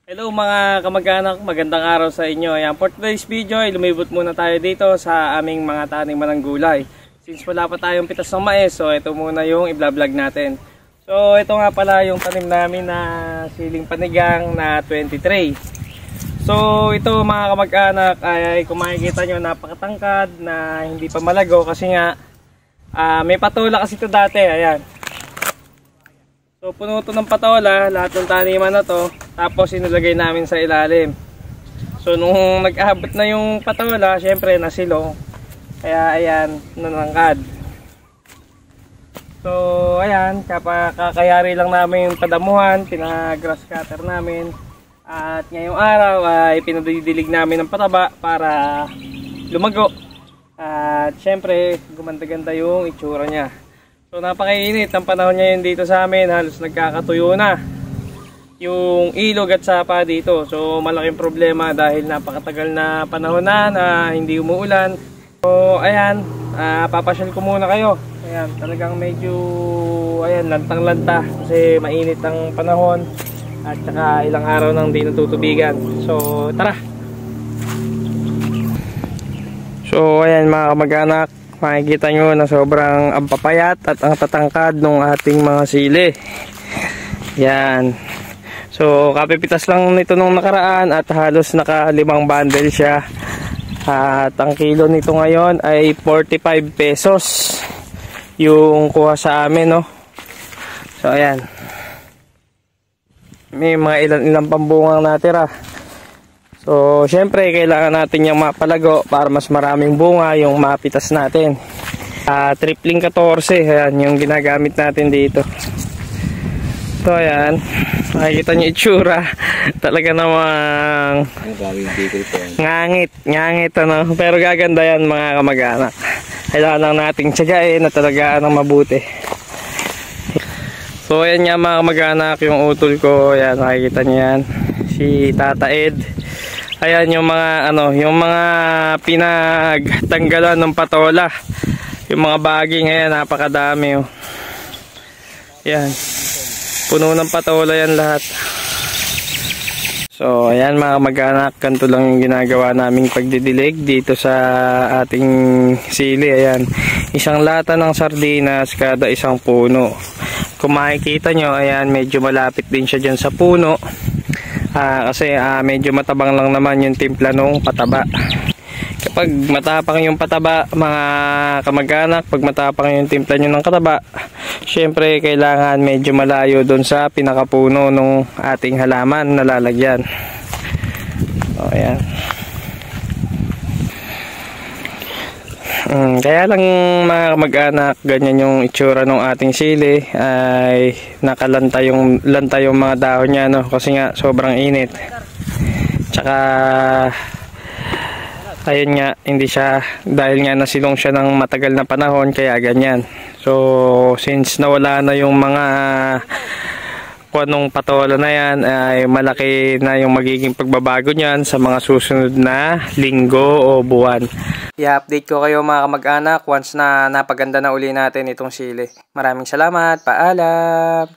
Hello mga kamag-anak, magandang araw sa inyo. Ayan, for today's video ay lumibot muna tayo dito sa aming mga taniman ng gulay. Since wala pa tayong pitas ng mais, so ito muna yung i-vlog natin. So ito nga pala yung tanim namin na siling panigang na 23. So ito mga kamag-anak ay kung makikita nyo, napakatangkad na hindi pa malago kasi nga may patola kasi ito dati. Ayan. So puno ito ng patola, lahat ng taniman na to, tapos inilagay namin sa ilalim. So nung nag-abot na yung patola, syempre nasilong. Kaya ayan, nanangkad. So ayan, kakayari lang namin yung padamuhan, pinagrass cutter namin. At ngayong araw ay pinadidilig namin ng pataba para lumago. At syempre gumanda-ganda yung itsura niya. So napakainit ang panahon ngayon dito sa amin, halos nagkakatuyo na yung ilog at sapa dito. So malaking problema dahil napakatagal na panahon na hindi umuulan. So ayan, papasyal ko muna kayo. Ayan, talagang medyo lantang-lanta kasi mainit ang panahon at saka ilang araw nang di natutubigan. So tara. So ayan mga kamag-anak, makikita nyo na sobrang ampapayat at ang tatangkad ng ating mga sili. Yan. So kapipitas lang nito nung nakaraan at halos naka 5 bundle siya. At ang kilo nito ngayon ay 45 pesos yung kuha sa amin, no? So ayan, may mga ilang pambungang natira. So, syempre, kailangan natin yung mapalago para mas maraming bunga yung mapitas natin. Tripling 14, ayan, yung ginagamit natin dito. So, ayan, makikita nyo itsura. Talaga namang ngangit, ano. Pero gaganda yan mga kamag-anak. Kailangan lang nating tiyagain na talagaan ng mabuti. So, ayan nga mga kamag-anak, yung utol ko, ayan, makikita nyo yan. Si Tata Ed. Ayan yung mga yung mga pinagtanggalan ng patola. Yung mga baging, ayan, napakadami, oh. Yan. Puno ng patola yan lahat. So, ayan mga mag-anak, ganito lang yung ginagawa naming pagdidilig dito sa ating sili. Ayan. Isang lata ng sardinas kada isang puno. Kung makikita nyo, ayan, medyo malapit din siya dyan sa puno. Kasi medyo matabang lang naman yung timpla nung pataba. Kapag matapang yung pataba mga kamag-anak, pag matapang yung timpla nyo ng kataba, syempre kailangan medyo malayo dun sa pinakapuno nung ating halaman na lalagyan. O ayan. Kaya lang mga kamag-anak, ganyan yung itsura ng ating sili, ay nakalanta yung mga dahon niya, no? Kasi nga sobrang init. Tsaka ayun nga, hindi siya, dahil nga nasilong siya ng matagal na panahon, kaya ganyan. So since nawala na yung mga anong patola na yan, ay malaki na yung magiging pagbabago niyan sa mga susunod na linggo o buwan. I-update ko kayo mga kamag-anak once na napaganda na uli natin itong sili. Maraming salamat, paalam!